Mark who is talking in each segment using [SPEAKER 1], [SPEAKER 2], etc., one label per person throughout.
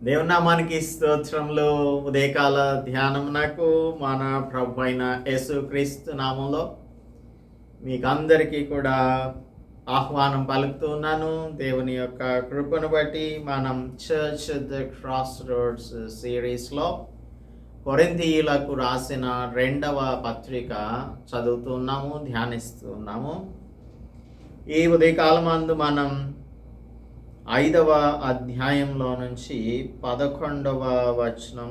[SPEAKER 1] దేవుని నామానికి స్తోత్రములు. ఉదయకాల ధ్యానమునకు మన ప్రభు అయిన యేసుక్రీస్తు నామంలో మీకు అందరికీ కూడా ఆహ్వానం పలుకుతూ ఉన్నాను. దేవుని యొక్క కృపను బట్టి మనం చర్చ్ ద క్రాస్ రోడ్స్ సిరీస్లో కొరింథీయులకు రాసిన 2వ పత్రిక చదువుతున్నాము, ధ్యానిస్తున్నాము. ఈ ఉదయకాలమందు మనం 5వ అధ్యాయంలో నుంచి 11వ వచనం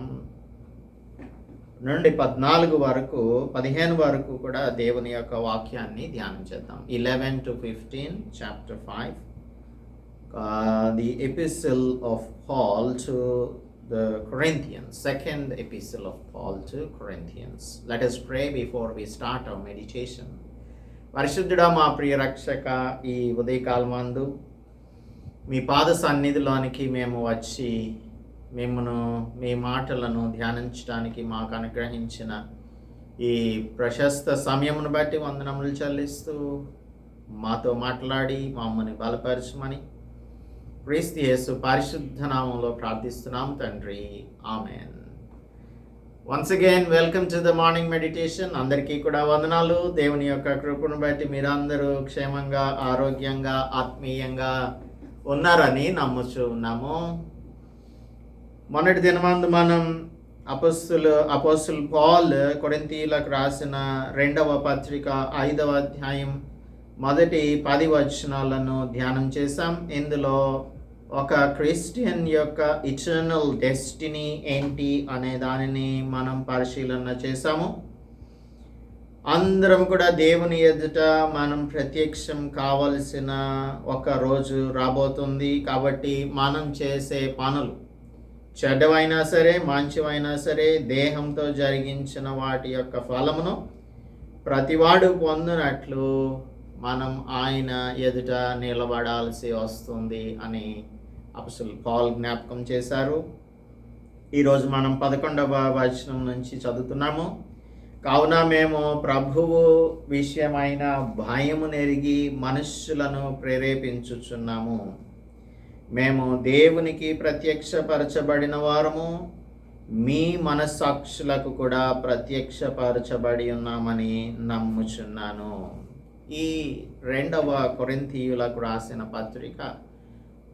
[SPEAKER 1] నుండి 14 వరకు 15 వరకు కూడా దేవుని యొక్క వాక్యాన్ని ధ్యానం చేద్దాం. 11 to 15 chapter 5, the epistle of Paul to the Corinthians, second epistle of Paul to Corinthians. Let us pray before we start our meditation. పరిశుద్ధుడా మా ప్రియ రక్షక, ఈ ఉదయకాలమందు మీ పాద సన్నిధిలోనికి మేము వచ్చి మిమ్మను మీ మాటలను ధ్యానించడానికి మాకు అనుగ్రహించిన ఈ ప్రశస్త సమయమును బట్టి వందనములు చెల్లిస్తూ మాతో మాట్లాడి మమ్మల్ని బలపరచమని క్రీస్తు యేసు పరిశుద్ధ నామంలో ప్రార్థిస్తున్నాం తండ్రి, amen. Once again welcome to the morning meditation. అందరికీ కూడా వందనాలు. దేవుని యొక్క కృపను బట్టి మీరందరూ క్షేమంగా, ఆరోగ్యంగా, ఆత్మీయంగా ఉన్నారని నమ్ముచూ ఉన్నాము. మొన్నటి దినమందు మనం అపోస్తుల్ పాల్ కొరింథీయులకు రాసిన 2వ పత్రిక 5వ అధ్యాయం మొదటి 10 వచనాలను ధ్యానం చేశాం. ఇందులో ఒక క్రిస్టియన్ యొక్క ఇటర్నల్ డెస్టినీ ఏంటి అనే దానిని మనం పరిశీలన చేశాము. అందరం కూడా దేవుని ఎదుట మనం ప్రత్యక్షం కావలసిన ఒక రోజు రాబోతుంది. కాబట్టి మనం చేసే పనులు చెడ్డవైనా సరే, మంచివైనా సరే, దేహంతో జరిగించిన వాటి యొక్క ఫలమును ప్రతివాడు పొందినట్లు మనం ఆయన ఎదుట నిలబడాల్సి వస్తుంది అని అపోస్తలుడు పౌలు జ్ఞాపకం చేశారు. ఈరోజు మనం 11వ వచనం నుంచి చదువుతున్నాము. కావున మేము ప్రభువు విషయమైన భయము నెరిగి మనుష్యులను ప్రేరేపించుచున్నాము. మేము దేవునికి ప్రత్యక్షపరచబడిన వారము, మీ మనస్సాక్షులకు కూడా ప్రత్యక్షపరచబడి ఉన్నామని నమ్ముచున్నాను. ఈ 2వ కొరింథీయులకు రాసిన పత్రిక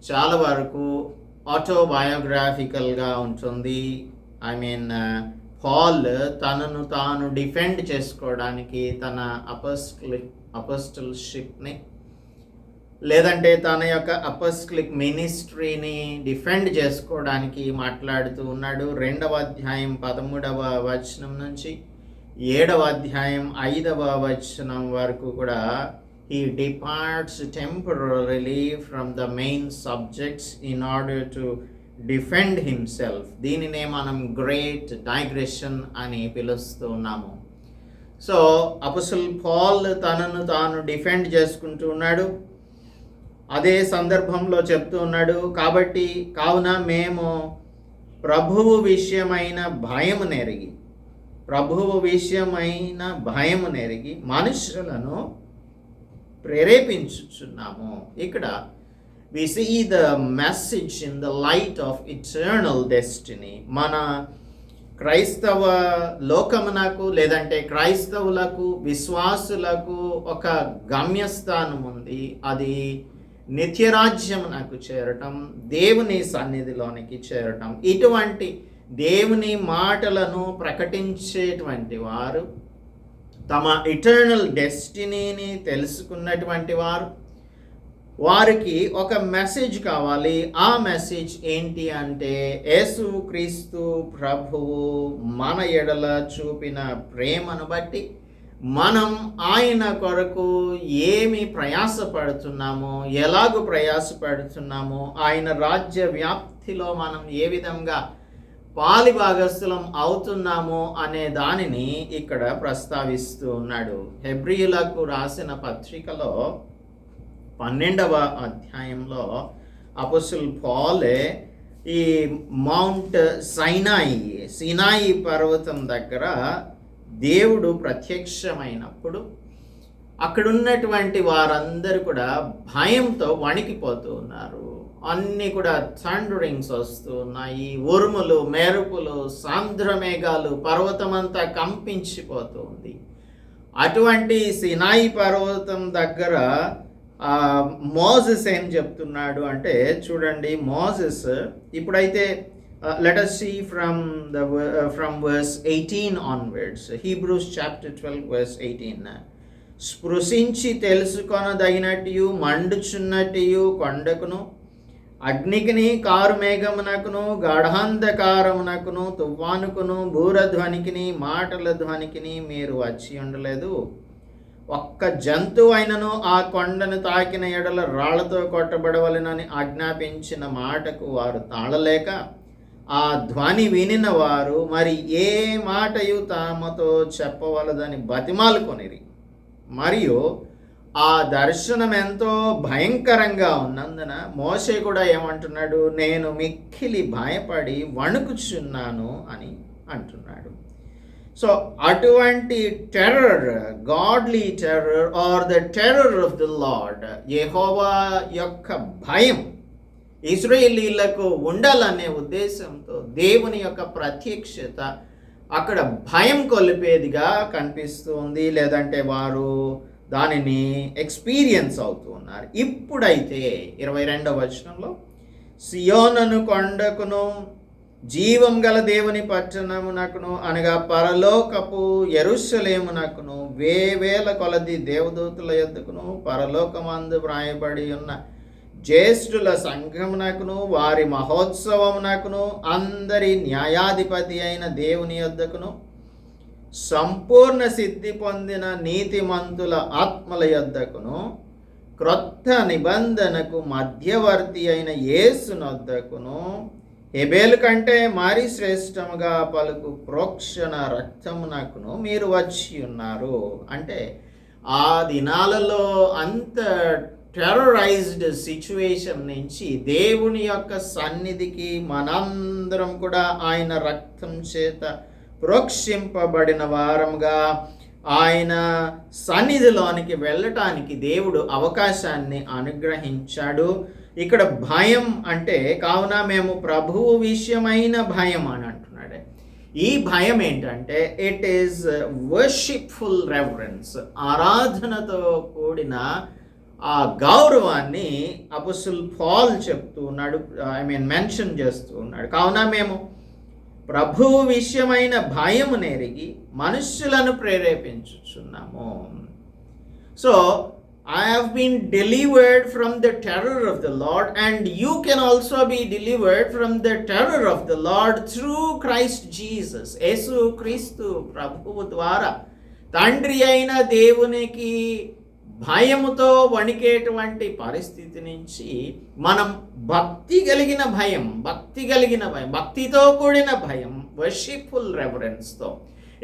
[SPEAKER 1] చాలా వరకు ఆటోబయోగ్రాఫికల్గా ఉంటుంది. పాల్ తనను తాను డిఫెండ్ చేసుకోవడానికి తన అపోస్టల్షిప్ని లేదంటే తన యొక్క అపోస్టలిక్ మినిస్ట్రీని డిఫెండ్ చేసుకోవడానికి మాట్లాడుతూ ఉన్నాడు. 2వ అధ్యాయం 13వ వచనం నుంచి 7వ అధ్యాయం 5వ వచనం వరకు కూడా he departs temporarily from the main subjects in order to defend himself. దీనినే మనం గ్రేట్ డైగ్రెషన్ అని పిలుస్తూ ఉన్నాము. సో అపోస్తలుడు పౌల్ తనను తాను డిఫెండ్ చేసుకుంటూ ఉన్నాడు. అదే సందర్భంలో చెప్తూ ఉన్నాడు, కావున మేము ప్రభువు విషయమైన భయము నెరిగి మనుషులను ప్రేరేపించుచున్నాము. ఇక్కడ we see the message in the light of eternal destiny. మన క్రైస్తవ లోకమునకు లేదంటే క్రైస్తవులకు, విశ్వాసులకు ఒక గమ్యస్థానం ఉంది. అది నిత్యరాజ్యమునకు చేరటం, దేవుని సన్నిధిలోనికి చేరటం. ఇటువంటి దేవుని మాటలను ప్రకటించేటువంటి వారు, తమ ఇటర్నల్ డెస్టినీని తెలుసుకున్నటువంటి వారు, వారికి ఒక మెసేజ్ కావాలి. ఆ మెసేజ్ ఏంటి అంటే, యేసుక్రీస్తు ప్రభువు మన ఎడల చూపిన ప్రేమను బట్టి మనం ఆయన కొరకు ఏమి ప్రయాసపడుతున్నామో, ఎలాగూ ప్రయాసపడుతున్నామో, ఆయన రాజ్య వ్యాప్తిలో మనం ఏ విధంగా పాలిభాగస్థులం అవుతున్నామో అనే దానిని ఇక్కడ ప్రస్తావిస్తూ ఉన్నాడు. హెబ్రీయులకు రాసిన పత్రికలో 12వ అధ్యాయంలో అపోస్తలుడు పౌలే ఈ మౌంట్ సినాయి పర్వతం దగ్గర దేవుడు ప్రత్యక్షమైనప్పుడు అక్కడున్నటువంటి వారందరూ కూడా భయంతో వణికిపోతూ ఉన్నారు. అన్నీ కూడా థండరింగ్స్ వస్తున్నాయి, ఉరుములు, మెరుపులు, సాంద్రమేఘాలు, పర్వతమంతా కంపించిపోతుంది. అటువంటి సినాయి పర్వతం దగ్గర మోసెస్ ఏం చెప్తున్నాడు అంటే, చూడండి మోసెస్ ఇప్పుడైతే let us see from verse 18 onwards. Hebrews chapter 12 verse 18. స్పృశించి తెలుసుకొనదగినట్టు మండుచున్నట్టు కొండకును, అగ్నికిని, car మేఘమునకును, గాఢాంధకారమునకును, తుఫానుకును, బూరధ్వనికిని, మాటల ధ్వనికిని మీరు వచ్చి ఉండలేదు. ఒక్క జంతువు అయినను ఆ కొండను తాకిన ఎడల రాళ్లతో కొట్టబడవలెనని ఆజ్ఞాపించిన మాటకు వారు తాళలేక ఆ ధ్వని వినిన వారు మరి ఏ మాటయు తామతో చెప్పవలదని బతిమాలుకొనిరి. మరియు ఆ దర్శనం ఎంతో భయంకరంగా ఉన్నందున మోషే కూడా ఏమంటున్నాడు, నేను మిక్కిలి భయపడి వణుకుచున్నాను అని అంటున్నాడు. సో అటువంటి terror, godly terror or the terror of the Lord, Jehovah యొక్క భయం ఇశ్రాయేలీయులకు ఉండాలనే ఉద్దేశంతో దేవుని యొక్క ప్రత్యక్షత అక్కడ భయం కొలిపేదిగా కనిపిస్తుంది, లేదంటే వారు దానిని ఎక్స్పీరియన్స్ అవుతూ ఉన్నారు. ఇప్పుడైతే 22వ వచనంలో సియోనును కొండకును, జీవం గల దేవుని పట్టణమునకును అనగా పరలోకపు యెరూషలేమునకును, వేవేల కొలది దేవదూతుల యొద్దకును, పరలోకమందు వ్రాయబడి ఉన్న జ్యేష్ఠుల సంఘమునకును, వారి మహోత్సవమునకును, అందరి న్యాయాధిపతి అయిన దేవుని యొద్దకును, సంపూర్ణ సిద్ధి పొందిన నీతిమంతుల ఆత్మల యొద్దకును, క్రొత్త నిబంధనకు మధ్యవర్తి అయిన యేసునొద్దకును, హెబేలు కంటే మరి శ్రేష్టముగా పలుకు ప్రోక్షణ రక్తమునకును మీరు వచ్చి ఉన్నారు. అంటే ఆ దినాలలో అంత టెర్రరైజ్డ్ సిచ్యువేషన్ నుంచి దేవుని యొక్క సన్నిధికి మనందరం కూడా ఆయన రక్తం చేత ప్రోక్షింపబడిన వారంగా ఆయన సన్నిధిలోనికి వెళ్ళటానికి దేవుడు అవకాశాన్ని అనుగ్రహించాడు. ఇక్కడ భయం అంటే కావున మేము ప్రభువు విషయమైన భయం అని అంటున్నాడు. ఈ భయం ఏంటంటే ఇట్ ఈస్ వర్షిప్ఫుల్ రెవరెన్స్, ఆరాధనతో కూడిన ఆ గౌరవాన్ని అపోస్తలుడు పౌలు చెప్తూ ఉన్నాడు, మెన్షన్ చేస్తూ ఉన్నాడు. కావున మేము ప్రభువు విషయమైన భయము నెరిగి మనుష్యులను ప్రేరేపించుచున్నాము. So I have been delivered from the terror of the Lord, and you can also be delivered from the terror of the Lord through Christ Jesus. యేసు క్రీస్తు ప్రభువు ద్వారా తండ్రి అయిన దేవునికి భయముతో వణికేటువంటి పరిస్థితి నుంచి మనం భక్తి కలిగిన భయం, భక్తితో కూడిన భయం, వర్షిప్ఫుల్ రెవరెన్స్తో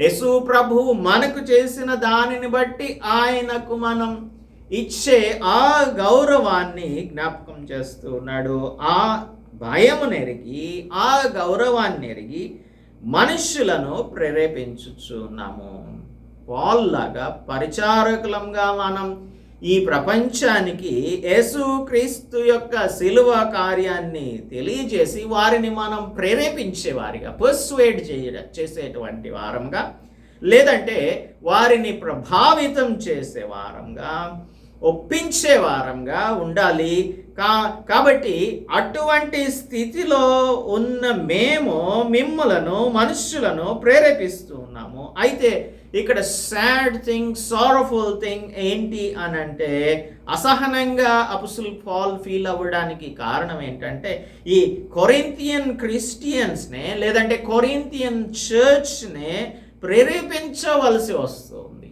[SPEAKER 1] యేసు ప్రభువు మనకు చేసిన దానిని బట్టి ఆయనకు మనం ఇచ్చే ఆ గౌరవాన్ని జ్ఞాపకం చేస్తూ ఉన్నాడు. ఆ భయము నెరిగి, ఆ గౌరవాన్ని ఎరిగి మనుష్యులను ప్రేరేపించుచున్నాము. పౌలులాగా పరిచారకులంగా మనం ఈ ప్రపంచానికి యేసు క్రీస్తు యొక్క శిలువ కార్యాన్ని తెలియజేసి వారిని మనం ప్రేరేపించేవారిగా, పర్సువేడ్ చేసేటువంటి వారంగా, లేదంటే వారిని ప్రభావితం చేసే వారంగా, ఒప్పించే వారంగా ఉండాలి. కాబట్టి అటువంటి స్థితిలో ఉన్న మేము మిమ్మలను, మనుష్యులను ప్రేరేపిస్తూ ఉన్నాము. అయితే ఇక్కడ సాడ్ థింగ్, సారఫుల్ థింగ్ ఏంటి అని అంటే, అసహనంగా అపోస్తలుడు పౌలు ఫీల్ అవ్వడానికి కారణం ఏంటంటే, ఈ కొరింథియన్ క్రిస్టియన్స్నే లేదంటే కొరింథియన్ చర్చ్నే ప్రేరేపించవలసి వస్తుంది.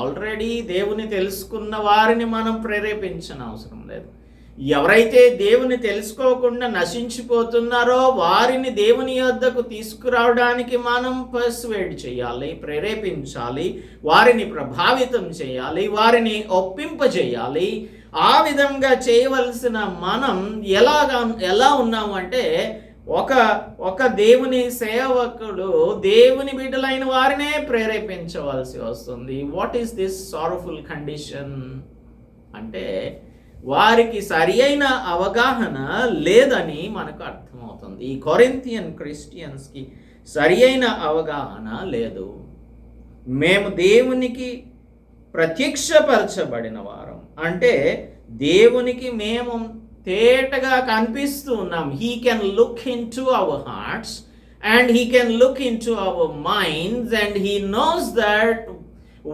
[SPEAKER 1] ఆల్రెడీ దేవుని తెలుసుకున్న వారిని మనం ప్రేరేపించిన అవసరం లేదు. ఎవరైతే దేవుని తెలుసుకోకుండా నశించిపోతున్నారో వారిని దేవుని యొద్దకు తీసుకురావడానికి మనం పర్సువేడ్ చేయాలి, ప్రేరేపించాలి, వారిని ప్రభావితం చేయాలి, వారిని ఒప్పింపజేయాలి. ఆ విధంగా చేయవలసిన మనం ఎలా ఉన్నాము అంటే, ఒక దేవుని సేవకుడు దేవుని బిడ్డలైన వారినే ప్రేరేపించవలసి వస్తుంది. What is this sorrowful condition అంటే, వారికి సరి అయిన అవగాహన లేదని మనకు అర్థమవుతుంది. ఈ కొరింథియన్ క్రిస్టియన్స్కి సరి అయిన అవగాహన లేదు. మేము దేవునికి ప్రత్యక్షపరచబడిన వారం అంటే దేవునికి మేము తేటగా కనిపిస్తూ ఉన్నాం. He can look into our hearts and he can look into our minds and he knows that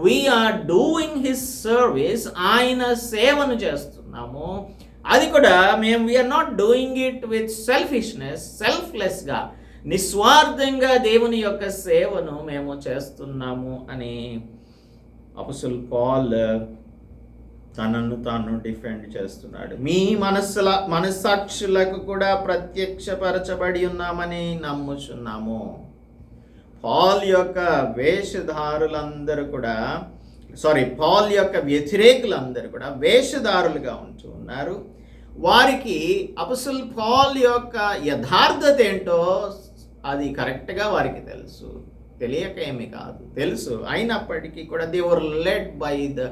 [SPEAKER 1] we are doing his service. ఆయన సేవను చేస్తున్నాము. అది కూడా మేము we are not doing it with selfishness, సెల్ఫ్లెస్గా, నిస్వార్థంగా దేవుని యొక్క సేవను మేము చేస్తున్నాము అని అపోస్తలుడు పౌల్ తనను తాను డిఫెండ్ చేస్తున్నాడు. మీ మనస్సాక్షులకు కూడా ప్రత్యక్షపరచబడి ఉన్నామని నమ్ముచున్నాము. పౌల్ యొక్క వేషధారులందరూ కూడా పౌల్ యొక్క వ్యతిరేకులందరూ కూడా వేషధారులుగా ఉంటూ ఉన్నారు. వారికి అపోస్తలుడు పౌల్ యొక్క యథార్థత ఏంటో అది కరెక్ట్గా వారికి తెలుసు, తెలియక ఏమి కాదు, తెలుసు. అయినప్పటికీ కూడా they were led by the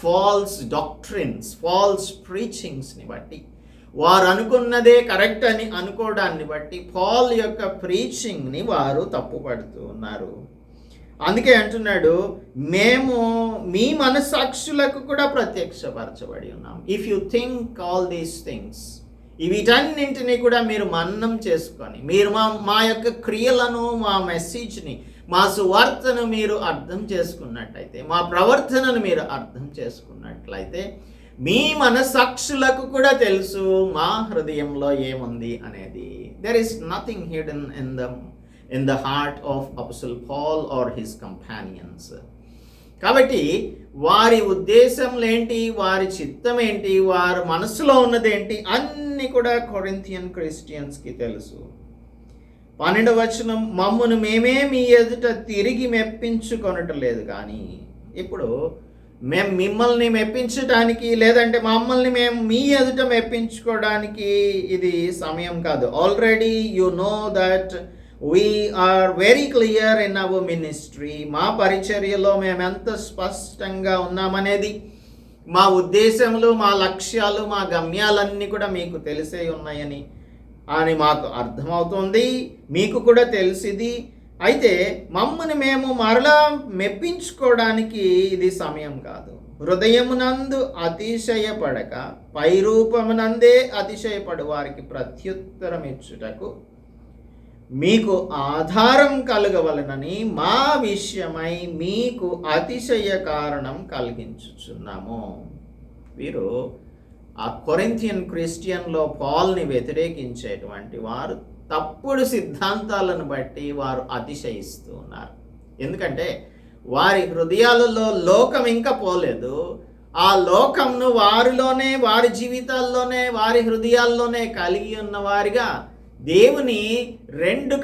[SPEAKER 1] false doctrines, false ప్రీచింగ్స్ని బట్టి, వారు అనుకున్నదే కరెక్ట్ అని అనుకోవడాన్ని బట్టి పౌల్ యొక్క ప్రీచింగ్ని వారు తప్పుపడుతూ ఉన్నారు. అందుకే అంటున్నాడు, మేము మీ మనస్సాక్షులకు కూడా ప్రత్యక్షపరచబడి ఉన్నాం. If you think all these things, వీటన్నింటినీ కూడా మీరు మననం చేసుకొని, మీరు మా యొక్క క్రియలను, మా మెసేజ్ని, మా సువార్తను మీరు అర్థం చేసుకున్నట్టయితే, మా ప్రవర్తనను మీరు అర్థం చేసుకున్నట్లయితే, మీ మనస్సాక్షులకు కూడా తెలుసు మా హృదయంలో ఏముంది అనేది. There is nothing hidden in the heart of apostle Paul or his companions. కాబట్టి వారి ఉద్దేశంలో ఏంటి, వారి చిత్తం ఏంటి, వారి మనసులో ఉన్నదేంటి అన్నీ కూడా కొరింథియన్ క్రిస్టియన్స్కి తెలుసు. 12వ వచనం, మమ్మును మేమే మీ ఎదుట తిరిగి మెప్పించుకొనటం లేదు, కానీ ఇప్పుడు మేము మిమ్మల్ని మెప్పించడానికి, లేదంటే మమ్మల్ని మేము మీ ఎదుట మెప్పించుకోవడానికి ఇది సమయం కాదు. Already you know that we are very clear in our ministry. మా పరిచర్యలో మేము ఎంత స్పష్టంగా ఉన్నామనేది, మా ఉద్దేశములు, మా లక్ష్యాలు, మా గమ్యాలన్నీ కూడా మీకు తెలిసే ఉన్నాయని మాకు అర్థమవుతుంది, మీకు కూడా తెలిసింది. అయితే మమ్మల్ని మేము మరలా మెప్పించుకోవడానికి ఇది సమయం కాదు. హృదయమునందు అతిశయపడక పైరూపమునందే అతిశయపడు వారికి ప్రత్యుత్తరం ఇచ్చుటకు మీకు ఆధారం కలగవలనని మా విషయమై మీకు అతిశయ కారణం కలిగించుచున్నాము. వీరు ఆ కొరింథియన్ క్రిస్టియన్లో పాల్ని వ్యతిరేకించేటువంటి వారు తప్పుడు సిద్ధాంతాలను బట్టి వారు అతిశయిస్తూ ఉన్నారు. ఎందుకంటే వారి హృదయాలలో లోకం ఇంకా పోలేదు. ఆ లోకంను వారిలోనే, వారి జీవితాల్లోనే, వారి హృదయాల్లోనే కలిగి ఉన్న వారిగా దేవుని రెండు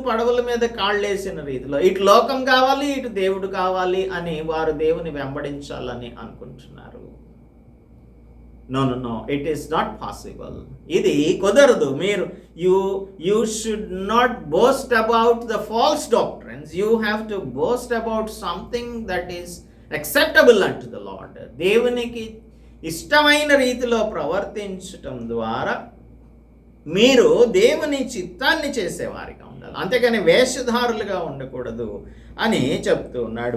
[SPEAKER 1] పడవల మీద కాళ్ళేసిన రీతిలో ఇటు లోకం కావాలి, ఇటు దేవుడు కావాలి అని వారు దేవుని వెంబడించాలని అనుకుంటున్నారు. No, it is not possible. ఇది కుదరదు. మీరు you should not boast about the false doctrines. You have to boast about something that is acceptable unto the Lord. దేవునికి ఇష్టమైన రీతిలో ప్రవర్తించటం ద్వారా మీరు దేవుని చిత్తాన్ని చేసేవారిగా ఉండాలి, అంతేకాని వేషధారులుగా ఉండకూడదు అని చెప్తూ ఉన్నాడు.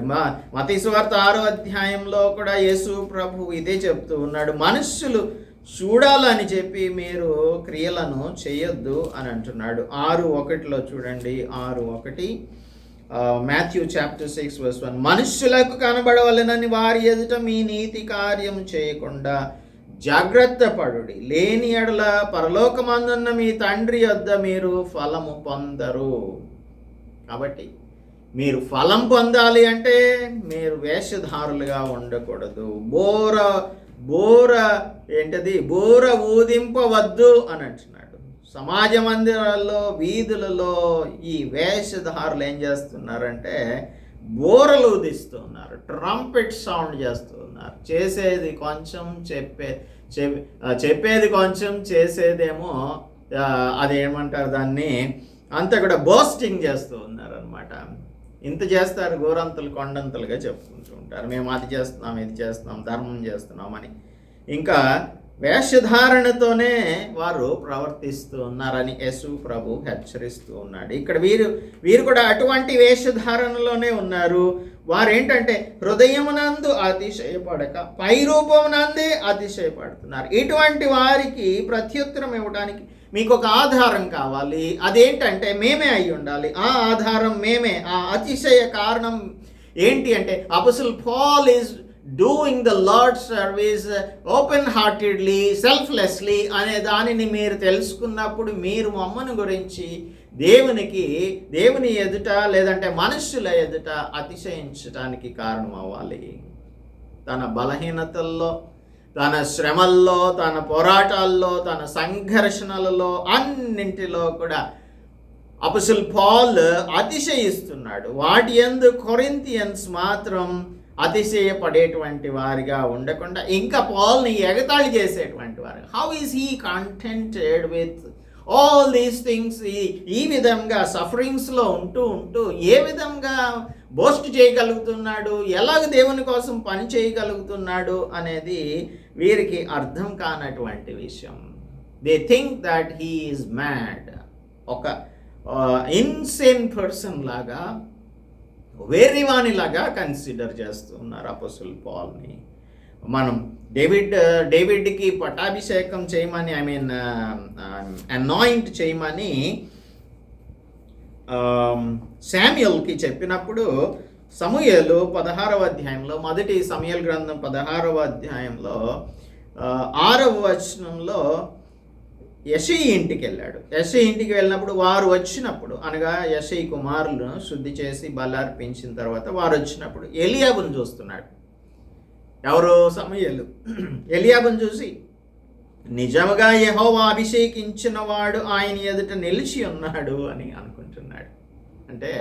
[SPEAKER 1] మత్తయి సువార్త 6వ అధ్యాయంలో కూడా యేసు ప్రభు ఇదే చెప్తూ ఉన్నాడు. మనుష్యులు చూడాలని చెప్పి మీరు క్రియలను చేయొద్దు అని అంటున్నాడు. 6:1 చూడండి. 6:1 మాథ్యూ చాప్టర్ 6:1, మనుష్యులకు కనబడవలెనని వారి ఎదుట మీ నీతి కార్యం చేయకుండా జాగ్రత్త పడుడి, లేని ఎడల పరలోకమందున్న మీ తండ్రి యొద్ద మీరు ఫలము పొందరు. కాబట్టి మీరు ఫలం పొందాలి అంటే మీరు వేషధారులుగా ఉండకూడదు. బోర ఊదింపవద్దు అని అంటున్నాడు. సమాజ మందిరాల్లో, వీధులలో ఈ వేషధారులు ఏం చేస్తున్నారంటే బోరలు ఊదిస్తున్నారు, ట్రంపెట్ సౌండ్ చేస్తూ ఉన్నారు. చేసేది కొంచెం, చెప్పేది కొంచెం, చేసేదేమో అదేమంటారు దాన్ని, అంతా కూడా బోస్టింగ్ చేస్తూ ఉన్నారు అనమాట. ఇంత చేస్తారు, గోరంతలు కొండంతలుగా చెప్పుకుంటూ ఉంటారు. మేము అది చేస్తున్నాం, ఇది చేస్తున్నాం, ధర్మం చేస్తున్నాం అని. ఇంకా వేషధారణతోనే వారు ప్రవర్తిస్తూ ఉన్నారని యేసు ప్రభు హెచ్చరిస్తూ ఉన్నాడు. ఇక్కడ వీరు కూడా అటువంటి వేషధారణలోనే ఉన్నారు. వారేంటంటే హృదయమునందు అతిశయపడక పై రూపమునందే అతిశయపడుతున్నారు. ఇటువంటి వారికి ప్రత్యుత్తరం ఇవ్వడానికి మీకు ఒక ఆధారం కావాలి. అదేంటంటే మేమే అయి ఉండాలి. ఆ ఆధారం మేమే. ఆ అతిశయ కారణం ఏంటి అంటే apostle Paul is doing the Lord service open heartedly selflessly అనే దానిని మీరు తెలుసుకున్నప్పుడు మీరు మమ్మను గురించి దేవుని ఎదుట లేదంటే మనుష్యుల ఎదుట అతిశయించడానికి కారణం అవ్వాలి. తన బలహీనతల్లో, తన శ్రమల్లో, తన పోరాటాల్లో, తన సంఘర్షణలలో అన్నింటిలో కూడా అపోస్టల్ పాల్ అతిశయిస్తున్నాడు. వాటి యందు కొరింథియన్స్ మాత్రం అతిశయపడేటువంటి వారిగా ఉండకుండా ఇంకా పాల్ని ఎగతాళి చేసేటువంటి వారు. How is he కంటెంటెడ్ with all these things? ఈ విధంగా సఫరింగ్స్లో ఉంటూ ఏ విధంగా బోస్ట్ చేయగలుగుతున్నాడు, ఎలాగ దేవుని కోసం పని చేయగలుగుతున్నాడు అనేది వీరికి అర్థం కానటువంటి విషయం. They think that he is mad. ఒక ఇన్సేన్ పర్సన్ లాగా, వేరేవానిలాగా కన్సిడర్ చేస్తూ ఉన్నారు అపోస్టల్ పాల్ని. మనం డేవిడ్కి పట్టాభిషేకం చేయమని, అనాయింట్ చేయమని శామ్యుయల్కి చెప్పినప్పుడు సమూయేలు 16వ అధ్యాయంలో, మొదటి సమూయేలు గ్రంథం 16వ అధ్యాయంలో 6వ వచనంలో యెషయి ఇంటికి వెళ్ళాడు. యెషయి ఇంటికి వెళ్ళినప్పుడు వారు వచ్చినప్పుడు, అనగా యెషయి కుమారులను శుద్ధి చేసి బలార్పించిన తర్వాత వారు వచ్చినప్పుడు ఎలియాబును చూస్తున్నాడు. ఎవరు? సమూయేలు. ఎలియాబును చూసి నిజముగా యెహోవా అభిషేకించిన వాడు ఆయన ఎదుట నిలిచి ఉన్నాడు అని అనుకుంటున్నాడు. అంటే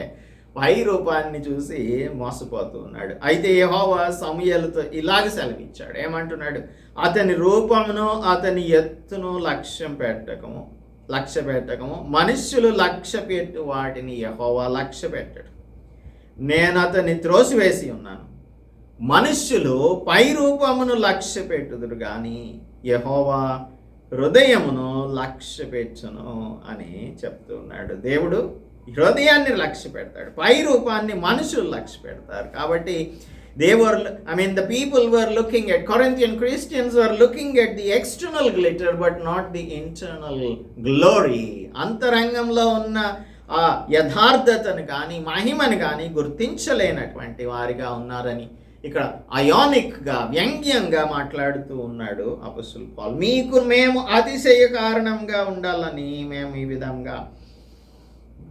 [SPEAKER 1] పై రూపాన్ని చూసి మోసపోతూ ఉన్నాడు. అయితే యెహోవా సమూయేలుతో ఇలాగ సెలవిచ్చాడు. ఏమంటున్నాడు? అతని రూపమును అతని ఎత్తును లక్ష్య పెట్టకము మనుష్యులు లక్ష్య పెట్టు వాటిని యెహోవా లక్ష్య పెట్టడు. నేను అతన్ని త్రోసివేసి ఉన్నాను. మనుష్యులు పై రూపమును లక్ష్య పెట్టుదురు కానీ యెహోవా హృదయమును లక్ష్య పెట్టును అని చెప్తూ ఉన్నాడు. దేవుడు హృదయాన్ని లక్ష్య పెడతాడు, పై రూపాన్ని మనుషులు లక్ష్య పెడతారు. కాబట్టి the people were looking at, Corinthian Christians were looking at the external glitter but not the internal glory. అంతరంగంలో ఉన్న ఆ యథార్థతను కానీ మహిమను కానీ గుర్తించలేనటువంటి వారిగా ఉన్నారని ఇక్కడ అయానిక్గా, వ్యంగ్యంగా మాట్లాడుతూ ఉన్నాడు అపోస్టల్ పాల్. మేము అతిశయ కారణంగా ఉండాలని మేము ఈ విధంగా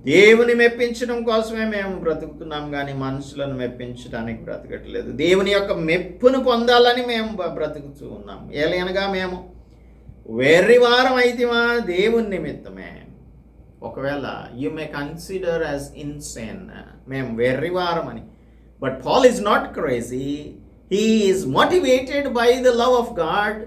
[SPEAKER 1] దేవుని మెప్పించడం కోసమే మేము బ్రతుకుతున్నాం కానీ మనుషులను మెప్పించడానికి బ్రతకట్లేదు. దేవుని యొక్క మెప్పును పొందాలని మేము బ్రతుకుతూ ఉన్నాం. ఏలనగా మేము వెర్రివారం అయితేమా దేవుని నిమిత్తమే. ఒకవేళ you may consider as insane, మేము వెర్రివారం అని. But Paul is not crazy. He is motivated by the love of God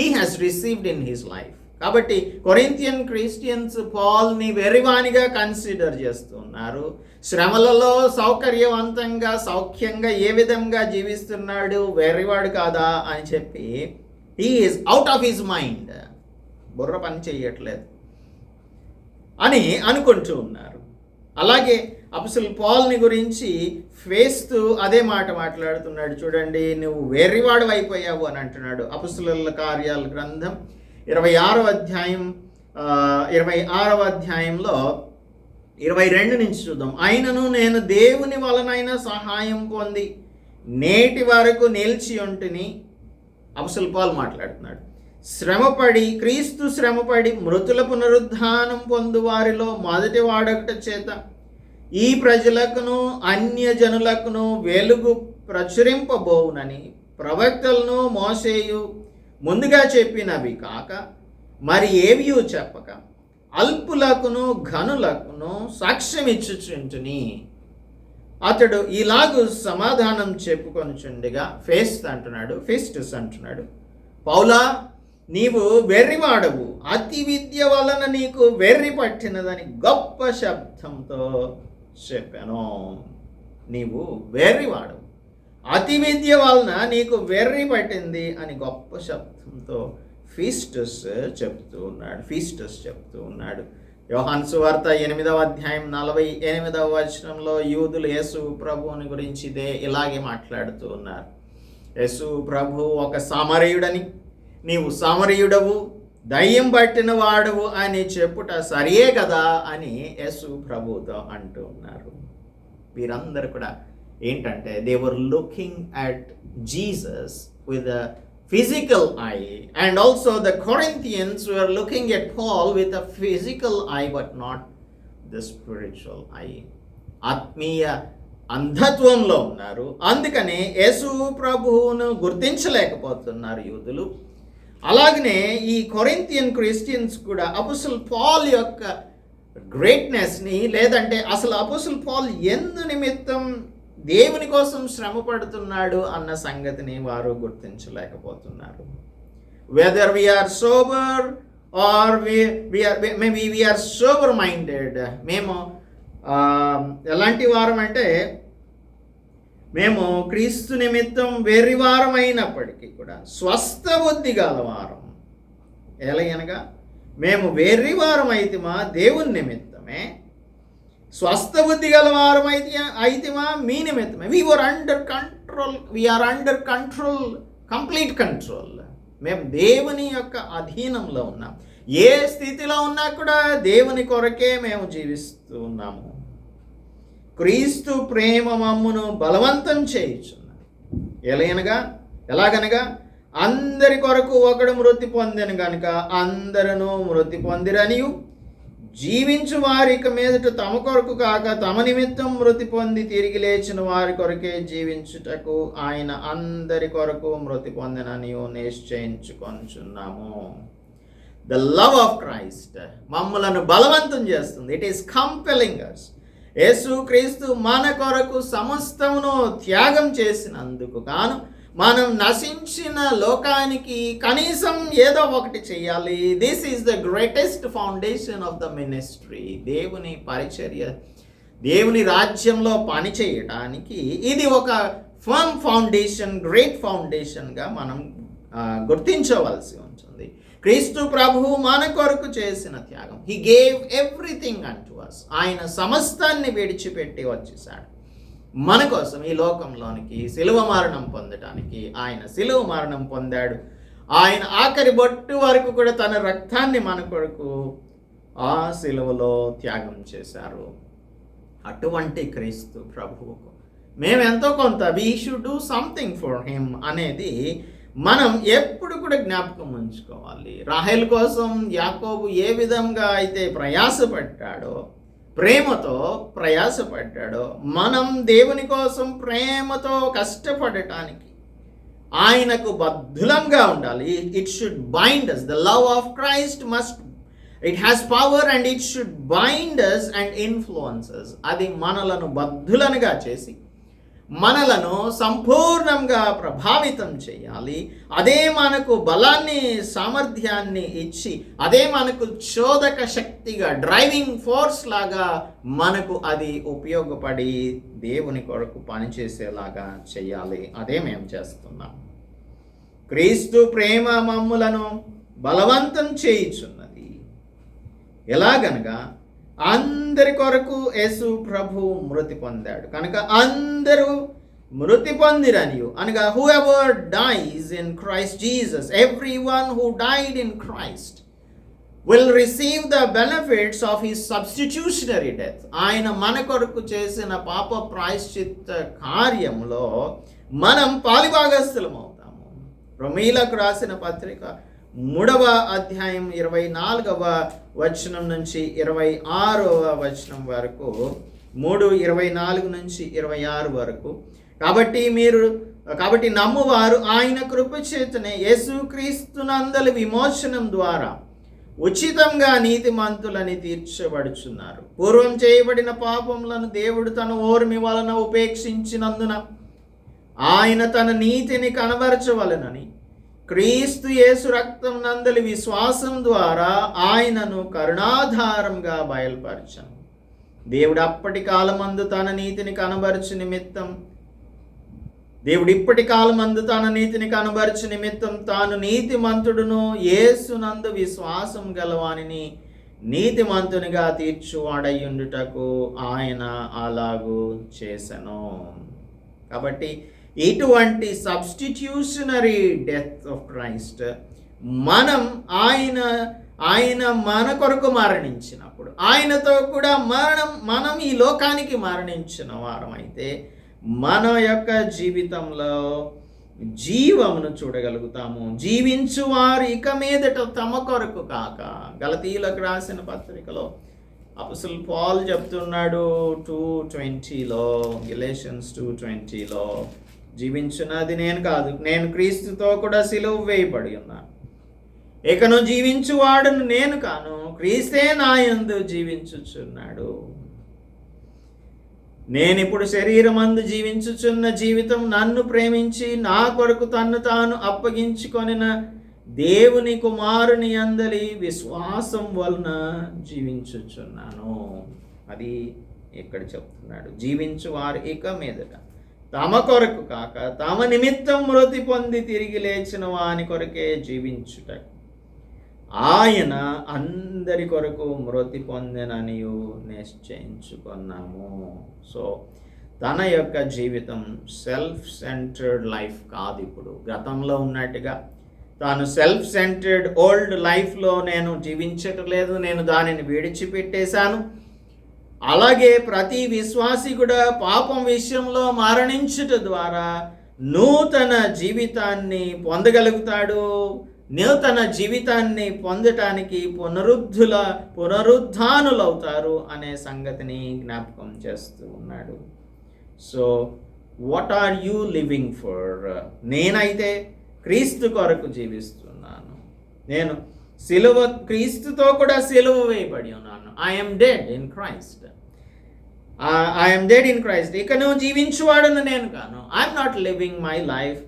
[SPEAKER 1] he has received in his life. కాబట్టి కొరింథియన్ క్రిస్టియన్స్ పాల్ని వెర్రివానిగా కన్సిడర్ చేస్తున్నారు. శ్రమలలో సౌకర్యవంతంగా, సౌఖ్యంగా ఏ విధంగా జీవిస్తున్నాడు, వెర్రివాడు కాదా అని చెప్పి he is out of his mind, బుర్ర పని చేయట్లేదు అని అనుకుంటూ ఉన్నారు. అలాగే అపోస్టల్ పాల్ని గురించి ఫేస్తూ అదే మాట మాట్లాడుతున్నాడు. చూడండి, నువ్వు వెర్రివాడు అయిపోయావు అని అంటున్నాడు. అపోస్తలుల కార్యాల గ్రంథం 26వ అధ్యాయంలో 22 నుంచి చూద్దాం. అయినను నేను దేవుని వలనైన సహాయం పొంది నేటి వరకు నిలిచి ఉంటిని. అపోస్టల్ పాల్ మాట్లాడుతున్నాడు. క్రీస్తు శ్రమపడి మృతుల పునరుద్ధానం పొందు వారిలో మొదటి వాడొకట చేత ఈ ప్రజలకును అన్యజనులకును వెలుగు ప్రచురింపబోవునని ప్రవక్తలను మోసేయు ముందుగా చెప్పినవి కాక మరి ఏవియూ చెప్పక అల్పులకును ఘనులకును సాక్ష్యం ఇచ్చుచుంటుని. అతడు ఇలాగూ సమాధానం చెప్పుకొనుచుండగా ఫెస్టస్ అంటున్నాడు, పౌలా, నీవు వెర్రివాడవు, అతి విద్య వలన నీకు వెర్రి పట్టినదని గొప్ప శబ్దంతో చెప్పాను. నీవు వెర్రివాడవు, అతి విద్య వలన నీకు వెర్రి పట్టింది అని గొప్ప శబ్దంతో ఫీస్టస్ చెప్తూ ఉన్నాడు. యోహాను సువార్త 8వ అధ్యాయం 48వ వచనంలో యూదులు యేసు ప్రభువుని గురించి ఇలాగే మాట్లాడుతూ ఉన్నారు. యేసు ప్రభు ఒక సామరీయుడని, నీవు సామరీయుడవు, దయ్యం పట్టిన వాడవు అని చెప్పుట సరియే కదా అని యేసు ప్రభుతో అంటూ ఉన్నారు. వీరందరూ కూడా ఏంటంటే they were looking at Jesus with a physical eye, and also the Corinthians were looking at Paul with a physical eye but not the spiritual eye. ఆత్మీయ అంధత్వంలో ఉన్నారు. అందుకనే యేసు ప్రభువును గుర్తించలేకపోతున్నారు యూదులు. అలాగనే ఈ కొరింథియన్ క్రిస్టియన్స్ కూడా అపోస్టల్ పాల్ యొక్క గ్రేట్నెస్ని, లేదంటే అసలు అపోస్టల్ పాల్ ఎందు నిమిత్తం దేవుని కోసం శ్రమ పడుతున్నాడు అన్న సంగతిని వారు గుర్తించలేకపోతున్నారు. Whether we are sober or we are sober minded, మేము ఎలాంటి వారం అంటే మేము క్రీస్తు నిమిత్తం వెర్రివారం అయినప్పటికీ కూడా స్వస్థ బుద్ధి గలవారం. ఎలాగనగా మేము వెర్రివారం అయితేమా దేవుని నిమిత్తమే, స్వస్థ బుద్ధి గలవారం అయితేమా మీ నిమిత్తమే. We are under control, complete control. మేము దేవుని యొక్క అధీనంలో ఉన్నాం. ఏ స్థితిలో ఉన్నా కూడా దేవుని కొరకే మేము జీవిస్తూ ఉన్నాము. క్రీస్తు ప్రేమ మమ్మును బలవంతం చేయుచున్నది. ఎలాగనగా అందరి కొరకు ఒకడు మృతి పొందెను గనుక అందరూ మృతి పొందిరనియు, జీవించు వారికి మీదట తమ కొరకు కాక తమ నిమిత్తం మృతి పొంది తిరిగి లేచిన వారి కొరకే జీవించుటకు ఆయన అందరి కొరకు మృతి పొందినని నిశ్చయించుకొనుచున్నాము. ద లవ్ ఆఫ్ క్రైస్ట్ మమ్మలను బలవంతం చేస్తుంది. It is compelling us. యేసు క్రీస్తు మన కొరకు సమస్తమును త్యాగం చేసినందుకు గాను మనం నశించిన లోకానికి కనీసం ఏదో ఒకటి చేయాలి. This is the greatest foundation of the ministry. దేవుని పరిచర్య, దేవుని రాజ్యంలో పని చేయడానికి ఇది ఒక ఫర్మ్ ఫౌండేషన్, గ్రేట్ ఫౌండేషన్గా మనం గుర్తించవలసి ఉంటుంది. క్రీస్తు ప్రభువు మన కొరకు చేసిన త్యాగం, he gave everything unto us. ఆయన సమస్తాన్ని విడిచిపెట్టి వచ్చేసాడు మన కోసం ఈ లోకంలోనికి శిలువ మరణం పొందడానికి. ఆయన శిలువ మరణం పొందాడు. ఆయన ఆఖరి బొట్టు వరకు కూడా తన రక్తాన్ని మన కొరకు ఆ శిలువలో త్యాగం చేశారు. అటువంటి క్రీస్తు ప్రభువుకు మేము ఎంతో కొంత we should do something for him అనేది మనం ఎప్పుడు కూడా జ్ఞాపకం ఉంచుకోవాలి. రాహేల్ కోసం యాకోబు ఏ విధంగా అయితే ప్రయాసపడ్డాడో, ప్రేమతో ప్రయాసపడ్డాడో, మనం దేవుని కోసం ప్రేమతో కష్టపడటానికి ఆయనకు బద్ధులంగా ఉండాలి. It should bind us. The love of Christ it has power and it should bind us and influence us. అది మనలను బద్ధులనుగా చేసి మనలను సంపూర్ణంగా ప్రభావితం చేయాలి. అదే మనకు బలాన్ని, సామర్థ్యాన్ని ఇచ్చి, అదే మనకు చోదక శక్తిగా, డ్రైవింగ్ ఫోర్స్ లాగా మనకు అది ఉపయోగపడి దేవుని కొరకు పనిచేసేలాగా చేయాలి. అదే మేము చేస్తున్నాం. క్రీస్తు ప్రేమ మమ్ములను బలవంతం చేయుచున్నది. ఎలాగనగా అందరి కొరకు యేసు ప్రభు మృతి పొందాడు కనుక అందరూ మృతి పొందిరనియు అనగా whoever dies in Christ Jesus, everyone who died in Christ will receive the benefits of his substitutionary death. ఆయన మన కొరకు చేసిన పాప ప్రాయశ్చిత్త కార్యంలో మనం పాలిభాగస్థులం అవుతాము. రోమీలకు రాసిన పత్రిక 3వ అధ్యాయం 24వ వచనం నుంచి 26వ వచనం వరకు, 3:24 నుంచి 26 వరకు. కాబట్టి నమ్మువారు ఆయన కృప చేతనే యేసుక్రీస్తునందలి విమోచనం ద్వారా ఉచితంగా నీతిమంతులని తీర్చబడుచున్నారు. పూర్వం చేయబడిన పాపములను దేవుడు తన ఓర్మి వలన ఉపేక్షించినందున ఆయన తన నీతిని కనబరచవలెనని క్రీస్తు యేసు రక్తం నందలి విశ్వాసం ద్వారా ఆయనను కరుణాధారంగా బయలుపరచను. దేవుడు అప్పటి కాలమందు తన నీతిని కనబరచు నిమిత్తం దేవుడు ఇప్పటి కాలమందు తన నీతిని కనబరచు నిమిత్తం తాను నీతిమంతుడును యేసునందు విశ్వాసం గలవానిని నీతిమంతునిగా తీర్చువాడయ్యుండుటకు ఆయన అలాగూ చేసెను. కాబట్టి ఇటువంటి సబ్స్టిట్యూషనరీ డెత్ ఆఫ్ క్రైస్ట్ ఆయన మన కొరకు మరణించినప్పుడు, ఆయనతో కూడా మనం ఈ లోకానికి మరణించిన వారమైతే మన యొక్క జీవితంలో జీవమును చూడగలుగుతాము. జీవించువారు ఇక మీదట తమ కొరకు కాక, గలతీయులకు రాసిన పత్రికలో అపోస్తలుడు పౌలు చెప్తున్నాడు 2:20లో, గెలేషియన్స్ 2:20లో, జీవించున్నది నేను కాదు, నేను క్రీస్తుతో కూడా సిలువ వేయబడి ఉన్నాను. ఇకను జీవించువాడును నేను కాను, క్రీస్తే నా యందు జీవించుచున్నాడు. నేనిప్పుడు శరీరమందు జీవించుచున్న జీవితం నన్ను ప్రేమించి నా కొరకు తన్ను తాను అప్పగించుకొనిన దేవుని కుమారుని అందలి విశ్వాసం వలన జీవించుచున్నాను. అది ఇక్కడ చెప్తున్నాడు. జీవించువారు ఇక మీదట తమ కొరకు కాక తమ నిమిత్తం మృతి పొంది తిరిగి లేచిన వాని కొరకే జీవించుట ఆయన అందరి కొరకు మృతి పొందెననియు నిశ్చయించుకున్నాము. సో తన యొక్క జీవితం సెల్ఫ్ సెంటర్డ్ లైఫ్ కాదు. ఇప్పుడు గతంలో ఉన్నట్టుగా తాను సెల్ఫ్ సెంటర్డ్ ఓల్డ్ లైఫ్లో నేను జీవించట్లేదు, నేను దానిని విడిచిపెట్టేశాను. అలాగే ప్రతి విశ్వాసి కూడా పాపం విషయంలో మరణించుట ద్వారా నూతన జీవితాన్ని పొందగలుగుతాడు. నూతన జీవితాన్ని పొందటానికి పునరుద్ధానులవుతారు అనే సంగతిని జ్ఞాపకం చేస్తూ ఉన్నాడు. So what are you living for? నేనైతే క్రీస్తు కొరకు జీవిస్తున్నాను. నేను క్రీస్తుతో కూడా సిలువ వేయబడి ఉన్నాను. I'm dead in Christ. ఇక నువ్వు జీవించువాడును నేను కాను. I'm not living my life,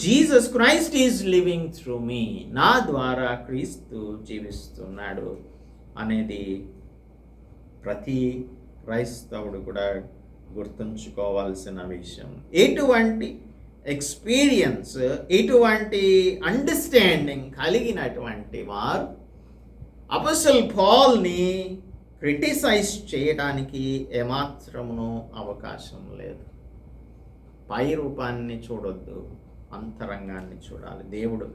[SPEAKER 1] Jesus Christ is living through me. నా ద్వారా క్రీస్తు జీవిస్తున్నాడు అనేది ప్రతి క్రైస్తవుడు కూడా గుర్తుంచుకోవాల్సిన విషయం. ఎటువంటి ఎక్స్పీరియన్స్, ఇటువంటి అండర్స్టాండింగ్ కలిగినటువంటి వారు అపోస్తలుడు పౌల్ని క్రిటిసైజ్ చేయడానికి ఏమాత్రమును అవకాశం లేదు. పై రూపాన్ని చూడొద్దు, అంతరంగాన్ని చూడాలి. దేవుడు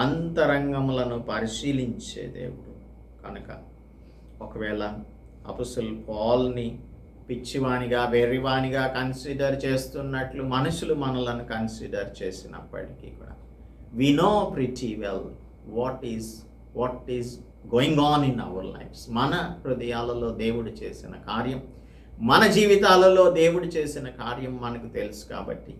[SPEAKER 1] అంతరంగములను పరిశీలించే దేవుడు కనుక ఒకవేళ అపోస్తలుడు పౌల్ని పిచ్చివానిగా వెర్రివానిగా కన్సిడర్ చేస్తున్నట్లు మనుషులు మనలను కన్సిడర్ చేసినప్పటికీ కూడా we know pretty well what is going on in our lives. మన హృదయాలలో దేవుడు చేసిన కార్యం, మన జీవితాలలో దేవుడు చేసిన కార్యం మనకు తెలుసు. కాబట్టి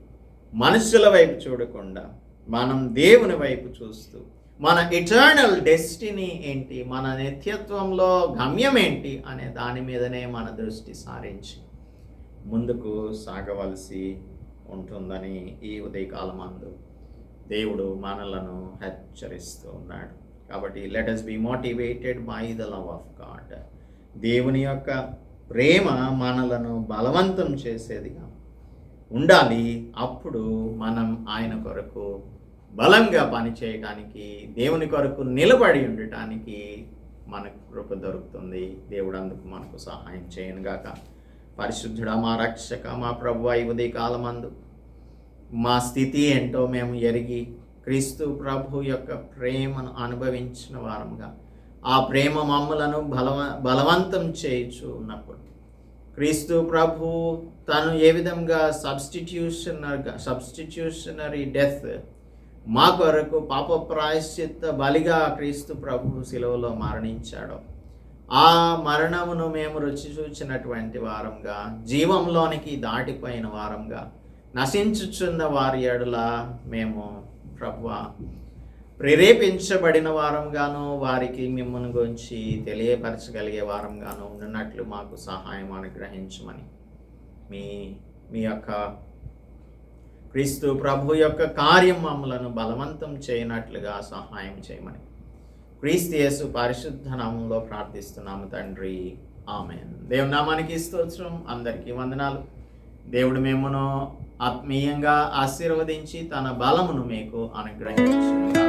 [SPEAKER 1] మనుషుల వైపు చూడకుండా మనం దేవుని వైపు చూస్తూ మన ఎటర్నల్ డెస్టినీ ఏంటి, మన నిత్యత్వంలో గమ్యం ఏంటి అనే దాని మీదనే మన దృష్టి సారించి ముందుకు సాగవలసి ఉంటుందని ఈ ఉదయకాలమందు దేవుడు మనలను హెచ్చరిస్తూ ఉన్నాడు. కాబట్టి let us be motivated by the love of God. దేవుని యొక్క ప్రేమ మనలను బలవంతం చేసేదిగా ఉండాలి. అప్పుడు మనం ఆయన కొరకు బలంగా పనిచేయడానికి, దేవుని కొరకు నిలబడి ఉండటానికి మనకు కృప దొరుకుతుంది. దేవుడు అందుకు మనకు సహాయం చేయనుగాక. పరిశుద్ధుడా, మా రక్షక, మా ప్రభువా, ఈ ఉదయకాలమందు మా స్థితి ఏంటో మేము ఎరిగి క్రీస్తు ప్రభు యొక్క ప్రేమను అనుభవించిన వారంగా, ఆ ప్రేమ మమ్మలను బలవంతం చేయుచు ఉన్నప్పుడు క్రీస్తు ప్రభు తను ఏ విధంగా సబ్స్టిట్యూషనరీ డెత్ మా కొరకు పాప ప్రాయశ్చిత్త బలిగా క్రీస్తు ప్రభు శిలువలో మరణించాడో, ఆ మరణమును మేము రుచి చూచినటువంటి వారంగా, జీవంలోనికి దాటిపోయిన వారంగా, నశించుచున్న వారి ఎడల మేము ప్రభువా ప్రేరేపించబడిన వారంగాను, వారికి మిమ్మల్ని గురించి తెలియపరచగలిగే వారంగాను ఉన్నట్లు మాకు సహాయం అనుగ్రహించమని, మీ యొక్క క్రీస్తు ప్రభు యొక్క కార్యం మమ్మలను బలవంతం చేయనట్లుగా సహాయం చేయమని క్రీస్తు యేసు పరిశుద్ధ నామంలో ప్రార్థిస్తున్నాము తండ్రి, ఆమేన్. దేవుని నామానికి స్తోత్రం. అందరికీ వందనాలు. దేవుడు మిమ్మను ఆత్మీయంగా ఆశీర్వదించి తన బలమును మీకు అనుగ్రహించును.